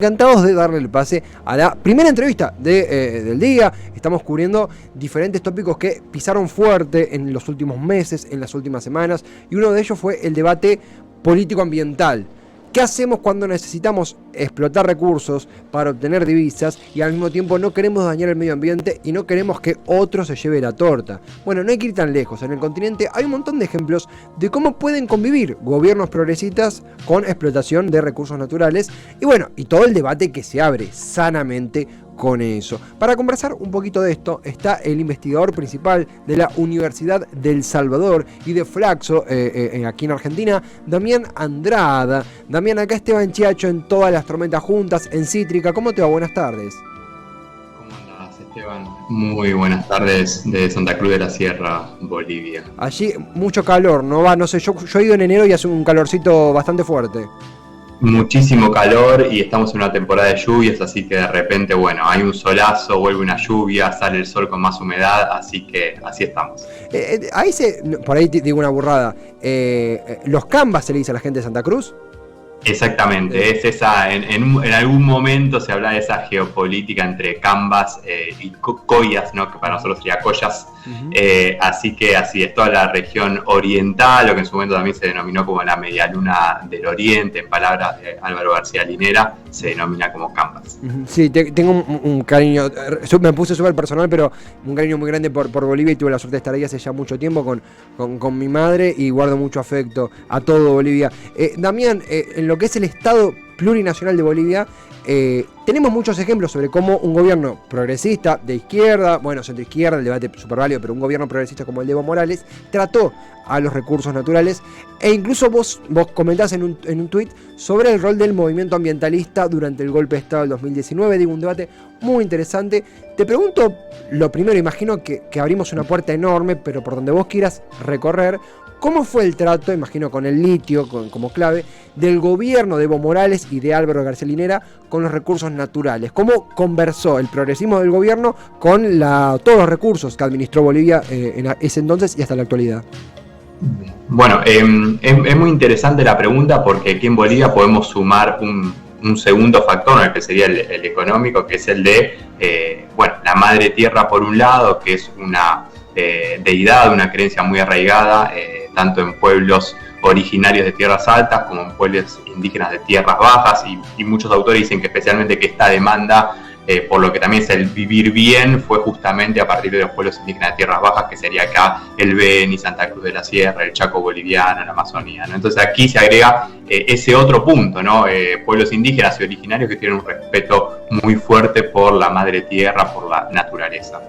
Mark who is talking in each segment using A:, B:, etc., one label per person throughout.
A: Encantados de darle el pase a la primera entrevista del día. Estamos cubriendo diferentes tópicos que pisaron fuerte en los últimos meses, en las últimas semanas, y uno de ellos fue el debate político-ambiental. ¿Qué hacemos cuando necesitamos explotar recursos para obtener divisas y al mismo tiempo no queremos dañar el medio ambiente y no queremos que otro se lleve la torta? Bueno, no hay que ir tan lejos. En el continente hay un montón de ejemplos de cómo pueden convivir gobiernos progresistas con explotación de recursos naturales y bueno, y todo el debate que se abre sanamente con eso. Para conversar un poquito de esto está el investigador principal de la Universidad del Salvador y de Flaxo, aquí en Argentina, Damián Andrada. Damián, acá Esteban Chiacho en todas las tormentas juntas, en Cítrica. ¿Cómo te va? Buenas tardes.
B: ¿Cómo andás, Esteban? Muy buenas tardes de Santa Cruz de la Sierra, Bolivia.
A: Allí mucho calor, no sé, yo he ido en enero y hace un calorcito bastante fuerte.
B: Muchísimo calor y estamos en una temporada de lluvias, así que de repente, bueno, hay un solazo, vuelve una lluvia, sale el sol con más humedad, así que así estamos.
A: Por ahí te digo una burrada, los Canvas se le dice a la gente de Santa Cruz.
B: Exactamente, es esa, en algún momento se habla de esa geopolítica entre Cambas y Coyas, ¿no? Que para nosotros sería Coyas, así que así es, toda la región oriental, lo que en su momento también se denominó como la medialuna del oriente, en palabras de Álvaro García Linera, se denomina como Cambas.
A: Sí, tengo un cariño, me puse súper personal, pero un cariño muy grande por Bolivia y tuve la suerte de estar ahí hace ya mucho tiempo con mi madre y guardo mucho afecto a todo Bolivia. Damián, en lo que es el Estado plurinacional de Bolivia, tenemos muchos ejemplos sobre cómo un gobierno progresista, de izquierda, bueno, centroizquierda, el debate súper válido, pero un gobierno progresista como el de Evo Morales, trató a los recursos naturales, e incluso vos comentás en un tuit sobre el rol del movimiento ambientalista durante el golpe de Estado del 2019, digo, un debate muy interesante. Te pregunto, lo primero, imagino que abrimos una puerta enorme, pero por donde vos quieras recorrer, ¿cómo fue el trato, imagino con el litio como clave, del gobierno de Evo Morales y de Álvaro García Linera con los recursos naturales? ¿Cómo conversó el progresismo del gobierno con todos los recursos que administró Bolivia en ese entonces y hasta la actualidad?
B: Bueno, es muy interesante la pregunta porque aquí en Bolivia podemos sumar un segundo factor, ¿no? Que sería el económico, que es el de la madre tierra por un lado, que es una deidad, una creencia muy arraigada, tanto en pueblos originarios de tierras altas como en pueblos indígenas de tierras bajas, y muchos autores dicen que especialmente que esta demanda, por lo que también es el vivir bien, fue justamente a partir de los pueblos indígenas de tierras bajas, que sería acá el Beni, Santa Cruz de la Sierra, el Chaco boliviano, la Amazonía, ¿no? Entonces aquí se agrega ese otro punto, ¿no? Pueblos indígenas y originarios que tienen un respeto muy fuerte por la madre tierra, por la naturaleza.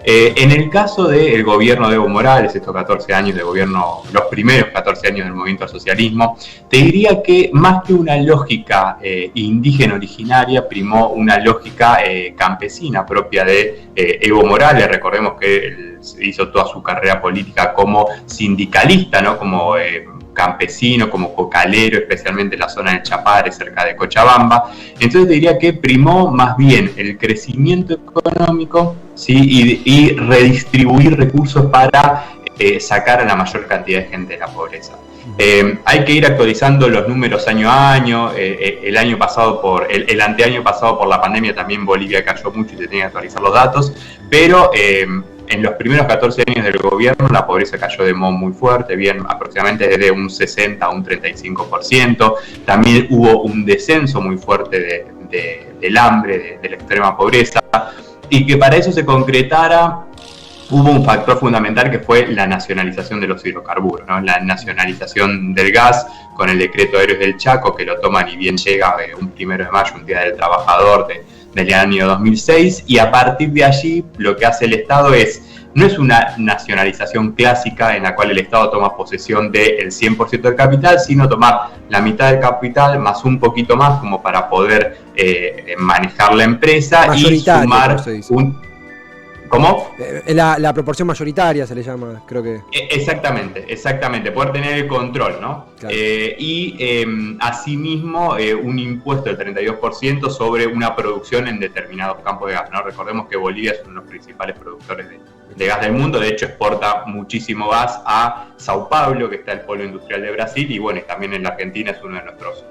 B: En el caso del gobierno de Evo Morales, estos 14 años de gobierno, los primeros 14 años del movimiento al socialismo, te diría que más que una lógica indígena originaria, primó una lógica campesina propia de Evo Morales. Recordemos que él hizo toda su carrera política como sindicalista, ¿no? Como campesino, como cocalero, especialmente en la zona del Chapare, cerca de Cochabamba. Entonces te diría que primó más bien el crecimiento económico, ¿sí? y redistribuir recursos para sacar a la mayor cantidad de gente de la pobreza. Hay que ir actualizando los números año a año. El anteaño pasado por la pandemia también Bolivia cayó mucho y se tenía que actualizar los datos, pero en los primeros 14 años del gobierno la pobreza cayó de modo muy fuerte, bien aproximadamente desde un 60 a un 35%. También hubo un descenso muy fuerte del hambre, de la extrema pobreza, y que para eso se concretara hubo un factor fundamental que fue la nacionalización de los hidrocarburos, ¿no? La nacionalización del gas con el decreto de Héroes del Chaco, que lo toman y bien llega un 1 de mayo, un Día del Trabajador del año 2006, y a partir de allí lo que hace el Estado no es una nacionalización clásica en la cual el Estado toma posesión del 100% del capital, sino tomar la mitad del capital más un poquito más como para poder manejar la empresa y sumar ¿Cómo?
A: La proporción mayoritaria se le llama, creo que.
B: Exactamente, poder tener el control, ¿no? Claro. Asimismo, un impuesto del 32% sobre una producción en determinados campos de gas, ¿no? Recordemos que Bolivia es uno de los principales productores de gas del mundo, de hecho exporta muchísimo gas a Sao Paulo, que está el polo industrial de Brasil, y bueno, también en la Argentina es uno de nuestros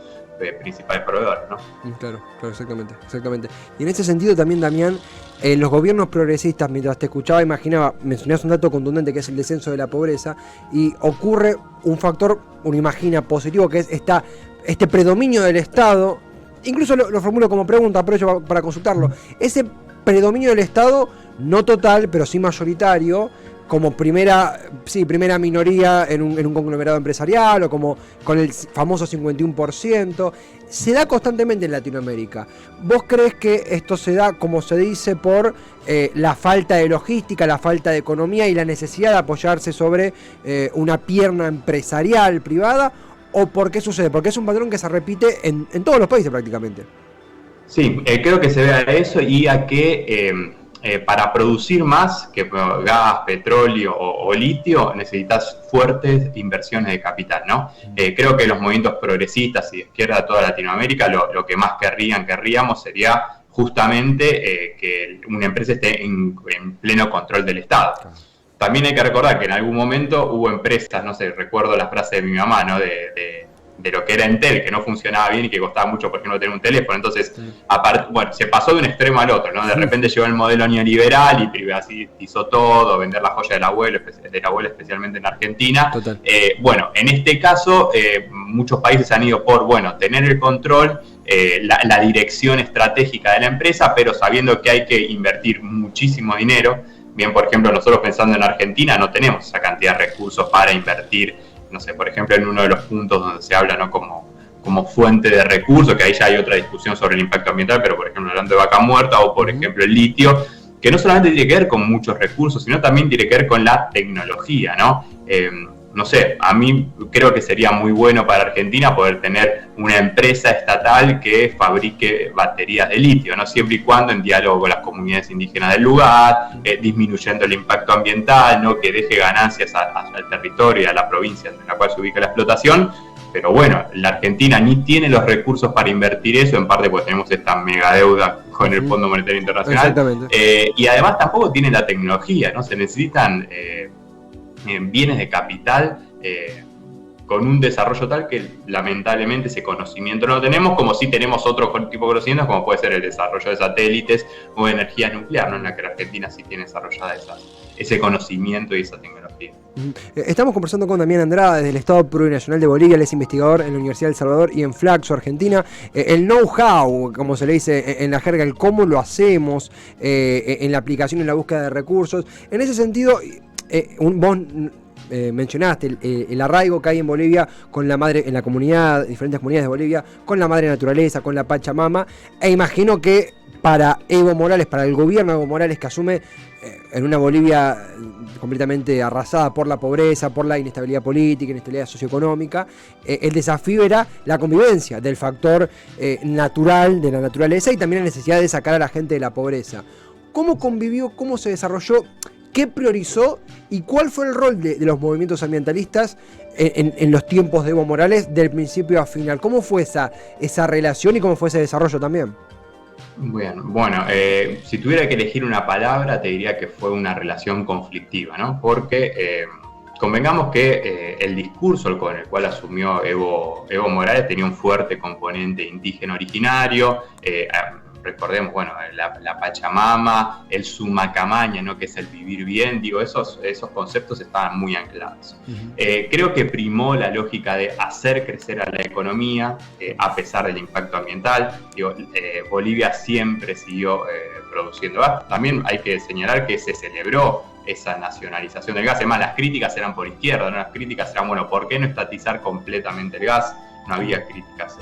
B: principales proveedores, ¿no?
A: Claro, exactamente. Y en ese sentido también, Damián, los gobiernos progresistas, mientras te escuchaba, mencionabas un dato contundente que es el descenso de la pobreza, y ocurre un factor, uno imagina positivo, que es este predominio del Estado. Incluso lo formulo como pregunta, aprovecho para consultarlo. Ese predominio del Estado, no total, pero sí mayoritario, como primera minoría en un conglomerado empresarial, o como con el famoso 51%, se da constantemente en Latinoamérica. ¿Vos crees que esto se da, como se dice, por la falta de logística, la falta de economía y la necesidad de apoyarse sobre una pierna empresarial privada? ¿O por qué sucede? Porque es un patrón que se repite en todos los países prácticamente.
B: Sí, creo que se ve a eso y a que para producir más que gas, petróleo o litio necesitas fuertes inversiones de capital, ¿no? Creo que los movimientos progresistas y de izquierda de toda Latinoamérica lo que más querríamos sería justamente que una empresa esté en pleno control del Estado. También hay que recordar que en algún momento hubo empresas, no sé, recuerdo la frase de mi mamá, ¿no? De lo que era Entel, que no funcionaba bien y que costaba mucho, por ejemplo, tener un teléfono. Entonces, se pasó de un extremo al otro, ¿no? De repente llegó el modelo neoliberal y privatizó todo, vender la joya del abuelo, especialmente en Argentina. En este caso, muchos países han ido por, tener el control, la dirección estratégica de la empresa, pero sabiendo que hay que invertir muchísimo dinero. Bien, por ejemplo, nosotros pensando en Argentina no tenemos esa cantidad de recursos para invertir, no sé, por ejemplo, en uno de los puntos donde se habla, ¿no? como fuente de recursos, que ahí ya hay otra discusión sobre el impacto ambiental, pero por ejemplo hablando de vaca muerta o por ejemplo el litio, que no solamente tiene que ver con muchos recursos, sino también tiene que ver con la tecnología, ¿no? No sé, a mí creo que sería muy bueno para Argentina poder tener una empresa estatal que fabrique baterías de litio, ¿no? Siempre y cuando en diálogo con las comunidades indígenas del lugar, disminuyendo el impacto ambiental, ¿no? Que deje ganancias al territorio y a la provincia en la cual se ubica la explotación. Pero la Argentina ni tiene los recursos para invertir eso, en parte porque tenemos esta mega deuda con el Fondo Monetario Internacional. Y además tampoco tiene la tecnología, ¿no? Se necesitan bienes de capital con un desarrollo tal que lamentablemente ese conocimiento no lo tenemos, como si tenemos otro tipo de conocimientos, como puede ser el desarrollo de satélites o de energía nuclear, ¿no? En la que la Argentina sí tiene desarrollada ese conocimiento y esa tecnología.
A: Estamos conversando con Damián Andrada desde el Estado Plurinacional de Bolivia. Él es investigador en la Universidad del Salvador y en Flaxo, Argentina. El know-how, como se le dice en la jerga, el cómo lo hacemos en la aplicación, en la búsqueda de recursos. En ese sentido, vos mencionaste el arraigo que hay en Bolivia con la madre, en la comunidad, diferentes comunidades de Bolivia, con la madre naturaleza, con la Pachamama, e imagino que para Evo Morales, para el gobierno de Evo Morales, que asume en una Bolivia completamente arrasada por la pobreza, por la inestabilidad política, inestabilidad socioeconómica, el desafío era la convivencia del factor natural, de la naturaleza, y también la necesidad de sacar a la gente de la pobreza. ¿Cómo convivió, cómo se desarrolló, qué priorizó y cuál fue el rol de los movimientos ambientalistas en los tiempos de Evo Morales, del principio a final? ¿Cómo fue esa relación y cómo fue ese desarrollo también?
B: Bueno, si tuviera que elegir una palabra, te diría que fue una relación conflictiva, ¿no? Porque convengamos que el discurso con el cual asumió Evo Morales tenía un fuerte componente indígena originario. Recordemos, la Pachamama, el Sumacamaña, ¿no? Que es el vivir bien, esos conceptos estaban muy anclados. Creo que primó la lógica de hacer crecer a la economía, a pesar del impacto ambiental. Bolivia siempre siguió produciendo gas. También hay que señalar que se celebró esa nacionalización del gas. Además, las críticas eran por izquierda, ¿no? Las críticas eran, ¿por qué no estatizar completamente el gas? No había críticas.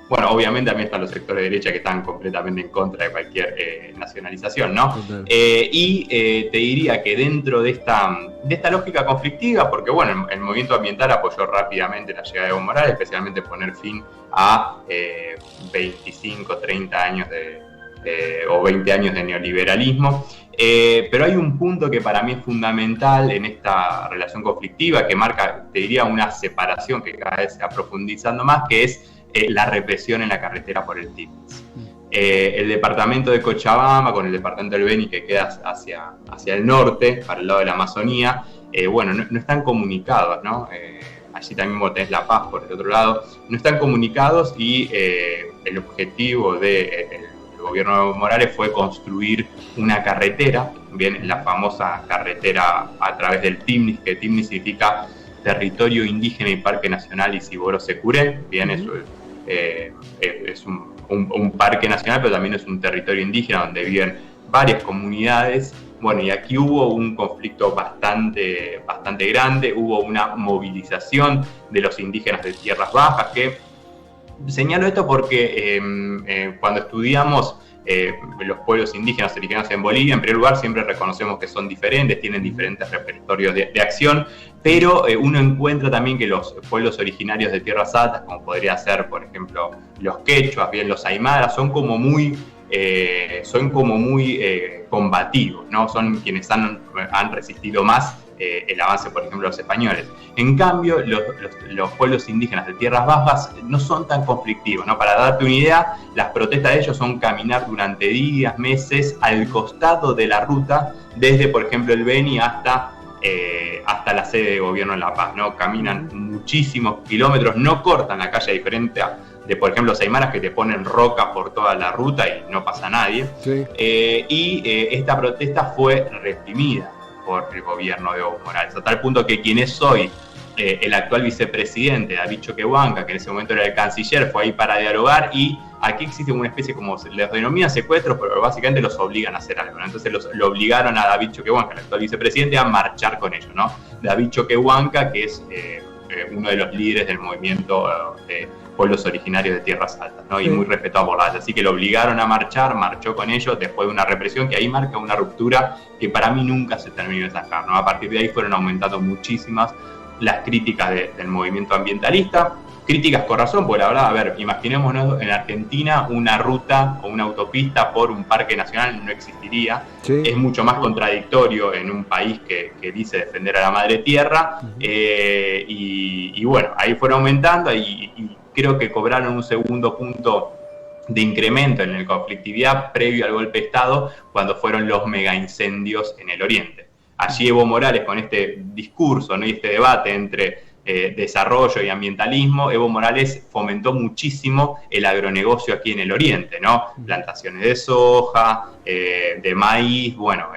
B: Obviamente también están los sectores de derecha que están completamente en contra de cualquier nacionalización, ¿no? Te diría que dentro de esta lógica conflictiva, porque el movimiento ambiental apoyó rápidamente la llegada de Evo Morales, especialmente poner fin a 25, 30 años o 20 años de neoliberalismo. Pero hay un punto que para mí es fundamental en esta relación conflictiva, que marca, te diría, una separación que cada vez se va profundizando más, que es la represión en la carretera por el TIPS. El departamento de Cochabamba con el departamento del Beni, que queda hacia el norte, para el lado de la Amazonía, no están comunicados, ¿no? allí también vos tenés La Paz por el otro lado, no están comunicados y el objetivo del gobierno de Evo Morales fue construir una carretera, bien, la famosa carretera a través del TIMNIS, que TIMNIS significa Territorio Indígena y Parque Nacional Isiboro-Securén, bien, eso es un parque nacional, pero también es un territorio indígena donde viven varias comunidades. Bueno, y aquí hubo un conflicto bastante grande, hubo una movilización de los indígenas de tierras bajas, que señalo esto porque cuando estudiamos los pueblos indígenas originarios en Bolivia, en primer lugar siempre reconocemos que son diferentes, tienen diferentes repertorios de acción, pero uno encuentra también que los pueblos originarios de tierras altas, como podría ser, por ejemplo, los quechuas, bien los aymaras, son como muy combativos, ¿no? Son quienes han resistido más el avance, por ejemplo, de los españoles. En cambio, los pueblos indígenas de tierras bajas no son tan conflictivos, ¿no? Para darte una idea, las protestas de ellos son caminar durante días, meses, al costado de la ruta, desde, por ejemplo, el Beni hasta la sede de gobierno en La Paz, ¿no? Caminan muchísimos kilómetros, no cortan la calle diferente de, por ejemplo, los aymaras, que te ponen roca por toda la ruta y no pasa nadie. Sí. Esta protesta fue reprimida por el gobierno de Evo Morales, a tal punto que quien es hoy el actual vicepresidente, David Choquehuanca, que en ese momento era el canciller, fue ahí para dialogar, y aquí existe una especie, como se les denomina, secuestros, pero básicamente los obligan a hacer algo, ¿no? Entonces lo obligaron a David Choquehuanca, el actual vicepresidente, a marchar con ellos, ¿no? David Choquehuanca, que es uno de los líderes del movimiento de pueblos originarios de tierras altas, ¿no? Y muy respetado por la alta. Así que lo obligaron a marchar, marchó con ellos después de una represión que ahí marca una ruptura que para mí nunca se terminó de sacar, ¿no? A partir de ahí fueron aumentando muchísimas las críticas del movimiento ambientalista, críticas con razón, porque la verdad, a ver, imaginémonos en Argentina una ruta o una autopista por un parque nacional no existiría. Sí. Es mucho más contradictorio en un país que dice defender a la madre tierra, y bueno, ahí fueron aumentando y creo que cobraron un segundo punto de incremento en la conflictividad previo al golpe de Estado, cuando fueron los mega incendios en el oriente. Allí Evo Morales, con este discurso, ¿no? Y este debate entre desarrollo y ambientalismo, Evo Morales fomentó muchísimo el agronegocio aquí en el oriente, ¿no? Plantaciones de soja, de maíz, bueno,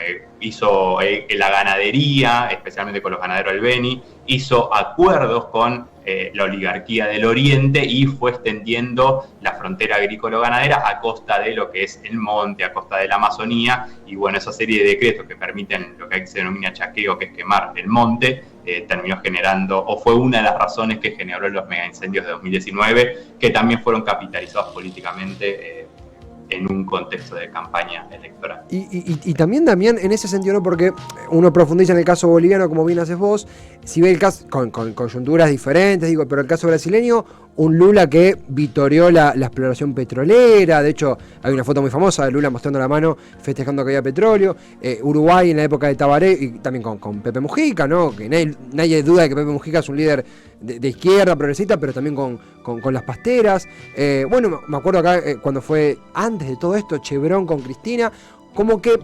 B: hizo la ganadería, especialmente con los ganaderos del Beni, hizo acuerdos con la oligarquía del oriente y fue extendiendo la frontera agrícola-ganadera a costa de lo que es el monte, a costa de la Amazonía, y bueno, esa serie de decretos que permiten lo que aquí se denomina chaqueo, que es quemar el monte, terminó generando, o fue una de las razones que generó los megaincendios de 2019, que también fueron capitalizados políticamente en un contexto de campaña electoral.
A: Y también, Damián, en ese sentido, ¿no? Porque uno profundiza en el caso boliviano, como bien haces vos, si ve el caso con coyunturas diferentes, digo, pero el caso brasileño, un Lula que vitoreó la exploración petrolera. De hecho, hay una foto muy famosa de Lula mostrando la mano festejando que había petróleo. Uruguay en la época de Tabaré, y también con Pepe Mujica, ¿no? Que nadie duda de que Pepe Mujica es un líder de izquierda, progresista, pero también con las pasteras. Bueno, me acuerdo acá cuando fue antes de todo esto, Chevron con Cristina, como que,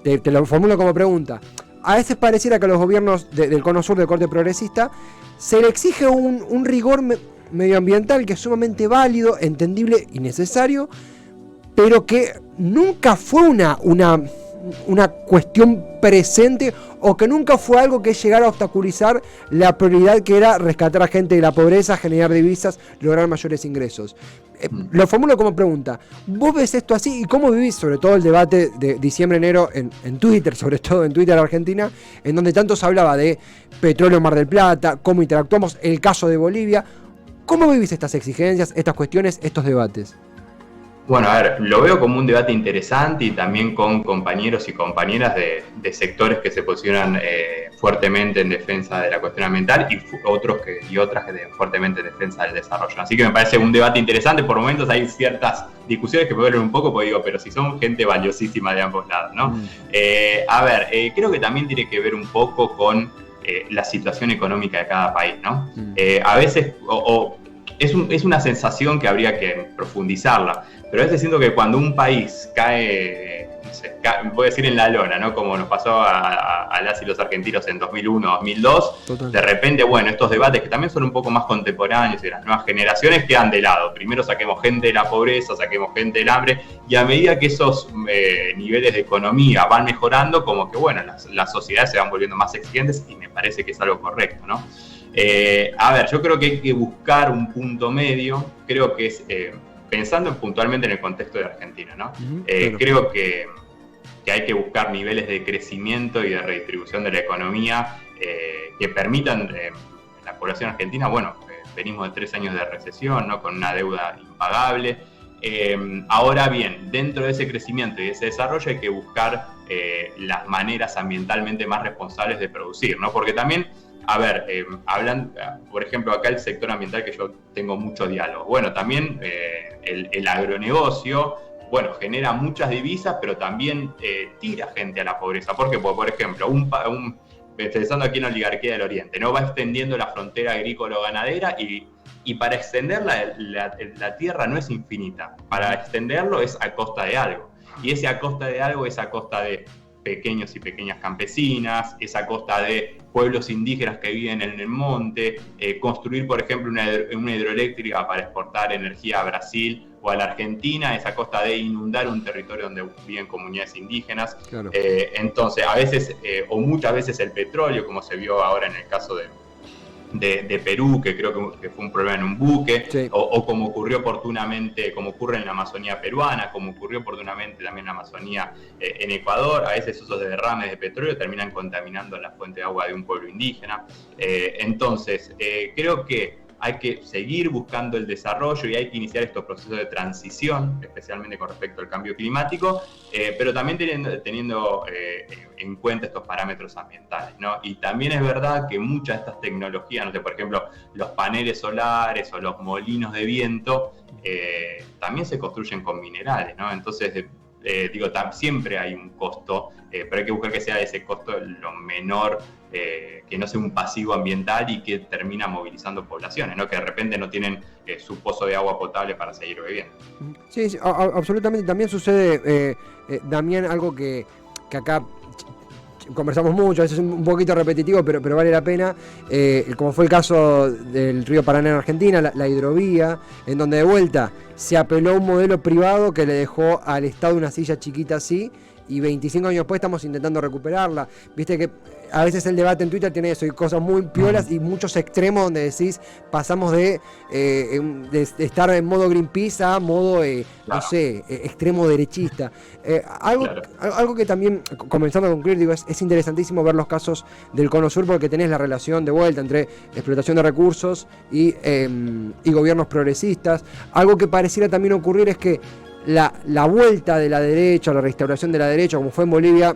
A: te lo formulo como pregunta, a veces pareciera que a los gobiernos del cono sur de corte progresista se le exige un rigor medioambiental que es sumamente válido, entendible y necesario, pero que nunca fue una cuestión presente, o que nunca fue algo que llegara a obstaculizar la prioridad que era rescatar a gente de la pobreza, generar divisas, lograr mayores ingresos. Lo formulo como pregunta, ¿vos ves esto así? ¿Y cómo vivís sobre todo el debate de diciembre-enero en Twitter, sobre todo en Twitter Argentina, en donde tanto se hablaba de petróleo en Mar del Plata, cómo interactuamos, el caso de Bolivia? ¿Cómo vivís estas exigencias, estas cuestiones, estos debates?
B: Bueno, a ver, lo veo como un debate interesante y también con compañeros y compañeras de sectores que se posicionan fuertemente en defensa de la cuestión ambiental y otras fuertemente en defensa del desarrollo. Así que me parece un debate interesante. Por momentos hay ciertas discusiones que me duelen un poco, porque digo, pero si son gente valiosísima de ambos lados, ¿no? Creo que también tiene que ver un poco con la situación económica de cada país, ¿no? A veces, es una sensación que habría que profundizarla, pero a veces siento que cuando un país cae no sé, voy a decir en la lona, ¿no? Como nos pasó a las y los argentinos en 2001, 2002.
A: Total.
B: De repente, bueno, estos debates que también son un poco más contemporáneos y de las nuevas generaciones quedan de lado. Primero saquemos gente de la pobreza, saquemos gente del hambre, y a medida que esos niveles de economía van mejorando, como que, bueno, las sociedades se van volviendo más exigentes, y me parece que es algo correcto, ¿no? A ver, yo creo que hay que buscar un punto medio, creo que es, pensando puntualmente en el contexto de Argentina, ¿no? Claro. Creo que hay que buscar niveles de crecimiento y de redistribución de la economía que permitan, la población argentina, bueno, venimos de 3 años de recesión, ¿no? Con una deuda impagable. Ahora bien, dentro de ese crecimiento y de ese desarrollo hay que buscar las maneras ambientalmente más responsables de producir, ¿no? Porque también, a ver, hablan, por ejemplo, acá el sector ambiental, que yo tengo mucho diálogo. Bueno, también el agronegocio, bueno, genera muchas divisas, pero también tira gente a la pobreza. ¿Por qué? Porque, por ejemplo, pensando aquí en la oligarquía del Oriente, ¿no? Va extendiendo la frontera agrícola-ganadera y para extenderla, la tierra no es infinita. Para extenderlo es a costa de algo. Y ese a costa de algo es a costa de pequeños y pequeñas campesinas, es a costa de pueblos indígenas que viven en el monte, construir, por ejemplo, una hidroeléctrica para exportar energía a Brasil o a la Argentina, es a costa de inundar un territorio donde viven comunidades indígenas. Claro. Entonces, a veces, o muchas veces el petróleo, como se vio ahora en el caso de Perú, que creo que fue un problema en un buque, sí. o como ocurrió oportunamente, como ocurre en la Amazonía peruana, como ocurrió oportunamente también en la Amazonía en Ecuador. A veces esos derrames de petróleo terminan contaminando la fuente de agua de un pueblo indígena. Entonces, creo que hay que seguir buscando el desarrollo y hay que iniciar estos procesos de transición, especialmente con respecto al cambio climático, pero también teniendo en cuenta estos parámetros ambientales, ¿no? Y también es verdad que muchas de estas tecnologías, no sé, por ejemplo, los paneles solares o los molinos de viento, también se construyen con minerales, ¿no? Entonces, siempre hay un costo, pero hay que buscar que sea ese costo lo menor, que no sea un pasivo ambiental y que termina movilizando poblaciones, ¿no? Que de repente no tienen su pozo de agua potable para seguir bebiendo.
A: Sí, sí, absolutamente. También sucede, Damián, algo que acá conversamos mucho, a veces es un poquito repetitivo, pero vale la pena, como fue el caso del río Paraná en Argentina, la hidrovía, en donde de vuelta se apeló a un modelo privado que le dejó al Estado una silla chiquita así, y 25 años después estamos intentando recuperarla. Viste que a veces el debate en Twitter tiene eso, y cosas muy piolas y muchos extremos donde decís, pasamos de estar en modo Greenpeace a modo, no sé, extremo derechista. Algo que también, comenzando a concluir, digo, es interesantísimo ver los casos del Cono Sur, porque tenés la relación de vuelta entre explotación de recursos y gobiernos progresistas. Algo que pareciera también ocurrir es que la vuelta de la derecha, la restauración de la derecha, como fue en Bolivia,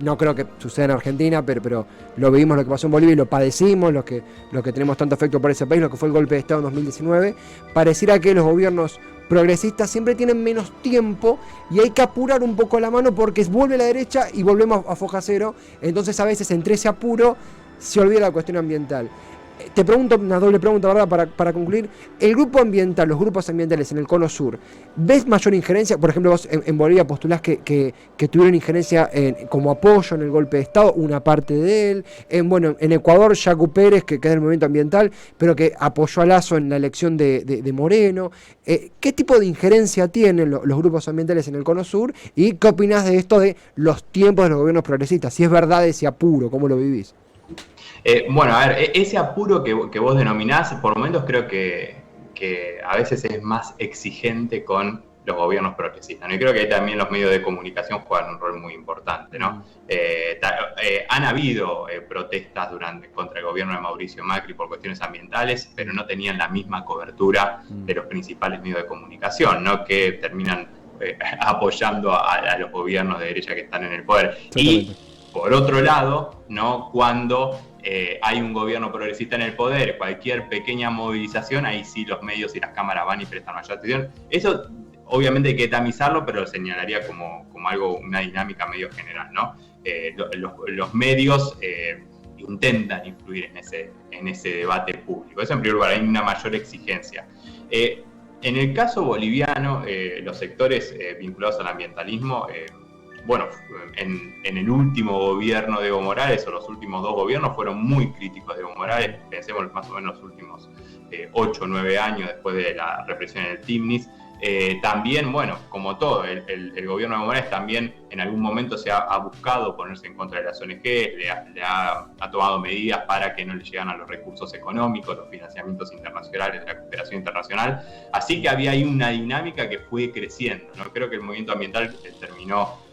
A: no creo que suceda en Argentina, pero lo vimos lo que pasó en Bolivia y lo padecimos, los que tenemos tanto afecto por ese país, lo que fue el golpe de Estado en 2019, pareciera que los gobiernos progresistas siempre tienen menos tiempo y hay que apurar un poco la mano porque vuelve la derecha y volvemos a foja cero. Entonces a veces entre ese apuro se olvida la cuestión ambiental. Te pregunto una doble pregunta, ¿verdad? Para concluir, el grupo ambiental, los grupos ambientales en el Cono Sur, ¿ves mayor injerencia? Por ejemplo, vos en Bolivia postulás que tuvieron injerencia como apoyo en el golpe de Estado, una parte de él. En Ecuador, Yacu Pérez, que es del movimiento ambiental, pero que apoyó a Lasso en la elección de Moreno. ¿Qué tipo de injerencia tienen los grupos ambientales en el Cono Sur? ¿Y qué opinás de esto de los tiempos de los gobiernos progresistas? Si es verdad ese apuro, ¿cómo lo vivís?
B: Bueno, a ver, ese apuro que vos denominás, por momentos creo que a veces es más exigente con los gobiernos progresistas, ¿no? Y creo que ahí también los medios de comunicación juegan un rol muy importante, ¿no? Han habido protestas contra el gobierno de Mauricio Macri por cuestiones ambientales, pero no tenían la misma cobertura de los principales medios de comunicación, ¿no? Que terminan apoyando a los gobiernos de derecha que están en el poder. Y por otro lado, ¿no? Cuando hay un gobierno progresista en el poder, cualquier pequeña movilización, ahí sí los medios y las cámaras van y prestan mayor atención. Eso obviamente hay que tamizarlo, pero lo señalaría como algo, una dinámica medio general, ¿no? Los medios intentan influir en ese debate público. Eso en primer lugar, hay una mayor exigencia. En el caso boliviano, los sectores vinculados al ambientalismo bueno, en el último gobierno de Evo Morales, o los últimos 2 gobiernos, fueron muy críticos de Evo Morales. Pensemos más o menos los últimos 8 o 9 años después de la represión en el Timnis. También, bueno, como todo, el gobierno de Evo Morales también en algún momento se ha buscado ponerse en contra de las ONG, ha tomado medidas para que no le llegan a los recursos económicos, los financiamientos internacionales, de la cooperación internacional. Así que había ahí una dinámica que fue creciendo, ¿no? Creo que el movimiento ambiental terminó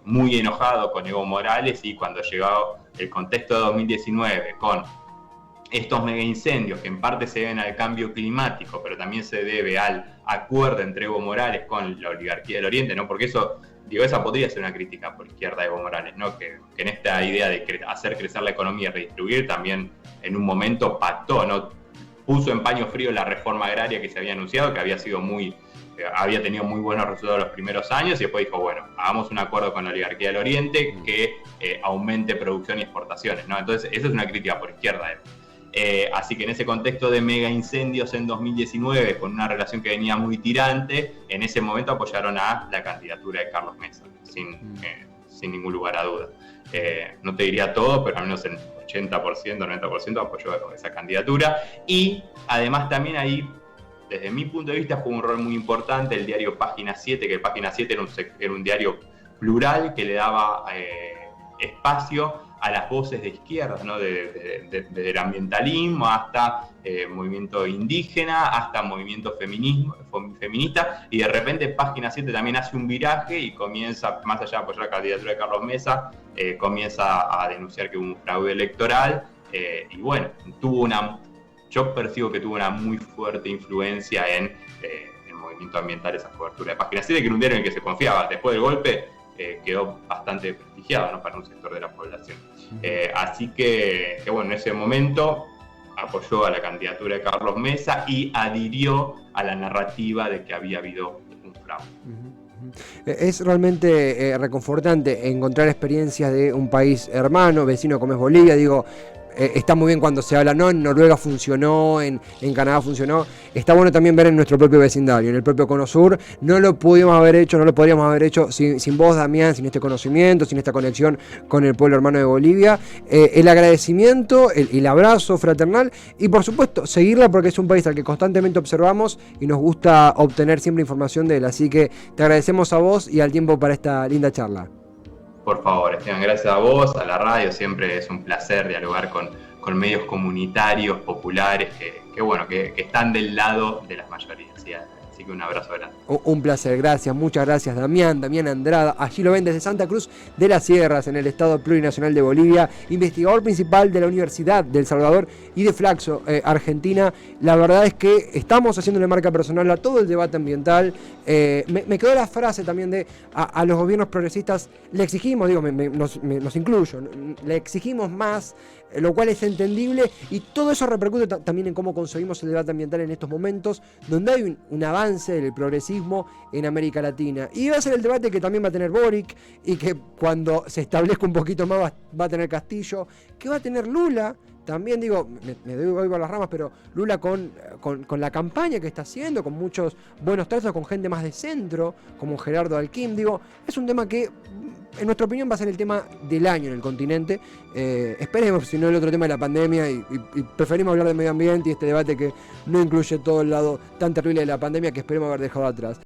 B: muy enojado con Evo Morales, y cuando llegó el contexto de 2019 con estos mega incendios que en parte se deben al cambio climático, pero también se debe al acuerdo entre Evo Morales con la oligarquía del Oriente, ¿no? Porque eso, digo, esa podría ser una crítica por izquierda de Evo Morales, ¿no? Que en esta idea de hacer crecer la economía y redistribuir, también en un momento pactó, ¿no? Puso en paño frío la reforma agraria que se había anunciado, que había tenido muy buenos resultados los primeros años, y después dijo, bueno, hagamos un acuerdo con la oligarquía del Oriente que aumente producción y exportaciones, ¿no? Entonces, eso es una crítica por izquierda. Así que en ese contexto de mega incendios en 2019, con una relación que venía muy tirante, en ese momento apoyaron a la candidatura de Carlos Mesa, sin ningún lugar a duda. No te diría todo, pero al menos el 80%, 90% apoyó esa candidatura. Y además también ahí, desde mi punto de vista, jugó un rol muy importante el diario Página 7, que Página 7 era un diario plural que le daba espacio a las voces de izquierda, ¿no? Desde el ambientalismo hasta movimiento indígena, hasta movimiento feminista, y de repente Página 7 también hace un viraje y comienza, más allá de apoyar la candidatura de Carlos Mesa, comienza a denunciar que hubo un fraude electoral, y bueno, yo percibo que tuvo una muy fuerte influencia en el movimiento ambiental, esa cobertura de Página 7, que era un diario en el que se confiaba. Después del golpe quedó bastante prestigiado, ¿no? Para un sector de la población. Así que bueno, en ese momento apoyó a la candidatura de Carlos Mesa y adhirió a la narrativa de que había habido un fraude.
A: Es realmente reconfortante encontrar experiencias de un país hermano, vecino como es Bolivia. Digo, está muy bien cuando se habla, no, en Noruega funcionó, en Canadá funcionó. Está bueno también ver en nuestro propio vecindario, en el propio Cono Sur. No lo podríamos haber hecho sin vos, Damián, sin este conocimiento, sin esta conexión con el pueblo hermano de Bolivia. El agradecimiento, el abrazo fraternal y por supuesto seguirla, porque es un país al que constantemente observamos y nos gusta obtener siempre información de él. Así que te agradecemos a vos y al tiempo para esta linda charla.
B: Por favor, Esteban, gracias a vos, a la radio. Siempre es un placer dialogar con medios comunitarios, populares, que están del lado de las mayorías. Así que un abrazo grande.
A: Un placer, gracias, muchas gracias, Damián Andrada. Allí lo ven desde Santa Cruz de las Sierras, en el Estado Plurinacional de Bolivia, investigador principal de la Universidad de El Salvador y de Flaxo, Argentina. La verdad es que estamos haciéndole marca personal a todo el debate ambiental. Me quedó la frase también de a los gobiernos progresistas le exigimos, nos incluyo, le exigimos más, lo cual es entendible, y todo eso repercute también en cómo conseguimos el debate ambiental en estos momentos, donde hay un avance del progresismo en América Latina. Y va a ser el debate que también va a tener Boric, y que cuando se establezca un poquito más va a tener Castillo, que va a tener Lula. También me doy por las ramas, pero Lula con la campaña que está haciendo, con muchos buenos trazos, con gente más de centro, como Gerardo Alquim, es un tema que, en nuestra opinión, va a ser el tema del año en el continente. Esperemos, si no el otro tema de la pandemia, y preferimos hablar de medio ambiente y este debate que no incluye todo el lado tan terrible de la pandemia, que esperemos haber dejado atrás.